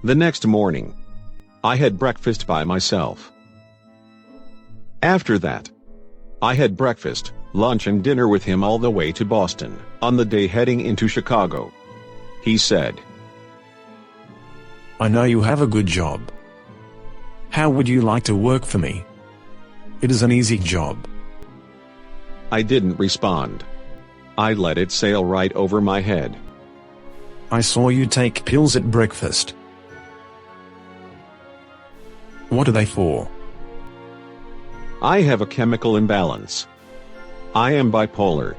The next morning, I had breakfast by myself. After that, I had breakfast, lunch and dinner with him all the way to Boston. On the day heading into Chicago, he said, "I know you have a good job. How would you like to work for me? It is an easy job." I didn't respond. I let it sail right over my head. "I saw you take pills at breakfast. What are they for?" I have a chemical imbalance. I am bipolar.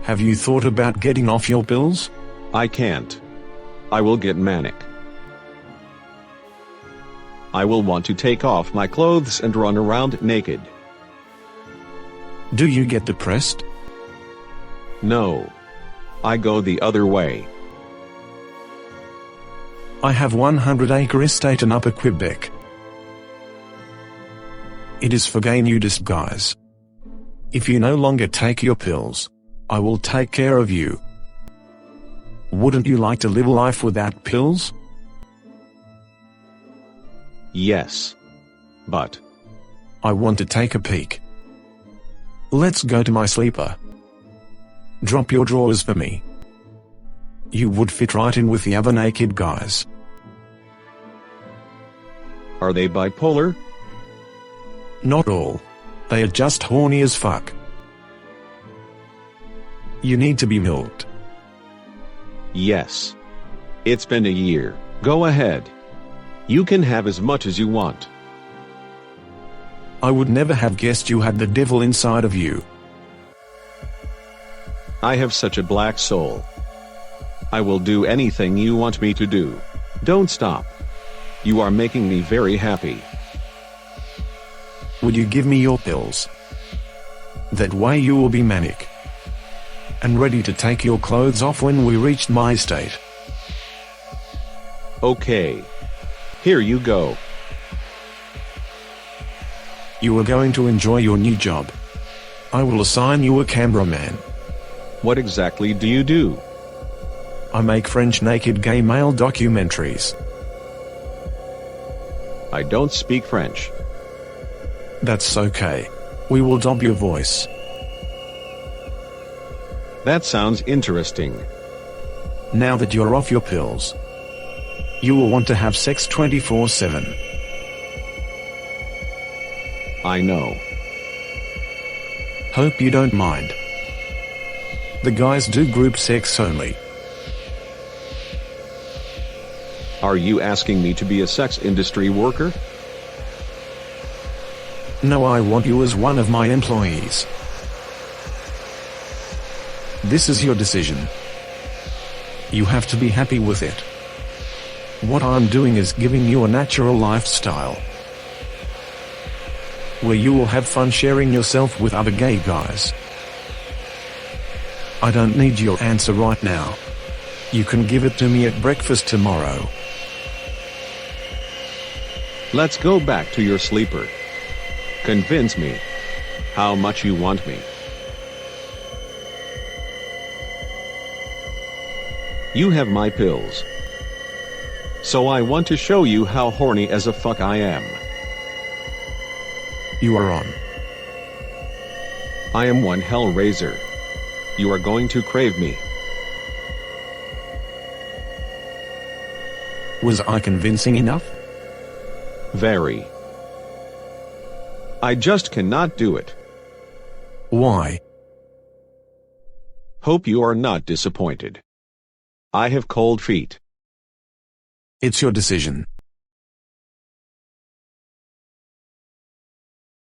"Have you thought about getting off your pills?" I can't. I will get manic. I will want to take off my clothes and run around naked. "Do you get depressed?" No. I go the other way. "I have 100-acre estate in Upper Quebec. It is for gay nudist guys. If you no longer take your pills, I will take care of you. Wouldn't you like to live life without pills?" Yes. But "I want to take a peek. Let's go to my sleeper. Drop your drawers for me. You would fit right in with the other naked guys." are they bipolar? "Not all. They are just horny as fuck. You need to be milked." Yes. It's been a year. Go ahead. You can have as much as you want. "I would never have guessed you had the devil inside of you." I have such a black soul. I will do anything you want me to do. Don't stop. You are making me very happy. "Would you give me your pills? That way you will be manic and ready to take your clothes off when we reach my estate." Okay. Here you go. "You are going to enjoy your new job. I will assign you a cameraman." What exactly do you do? "I make French naked gay male documentaries." I don't speak French. "That's okay. We will dub your voice." That sounds interesting. "Now that you're off your pills, you will want to have sex 24/7. I know. Hope you don't mind. The guys do group sex only." Are you asking me to be a sex industry worker? "No, I want you as one of my employees. This is your decision. You have to be happy with it. What I'm doing is giving you a natural lifestyle, where you will have fun sharing yourself with other gay guys." "I don't need your answer right now. You can give it to me at breakfast tomorrow." Let's go back to your sleeper. Convince me how much you want me. You have my pills. So I want to show you how horny as a fuck I am. "You are on." I am one hellraiser. You are going to crave me. Was I convincing enough? Very. I just cannot do it. Why? Hope you are not disappointed. I have cold feet. It's your decision.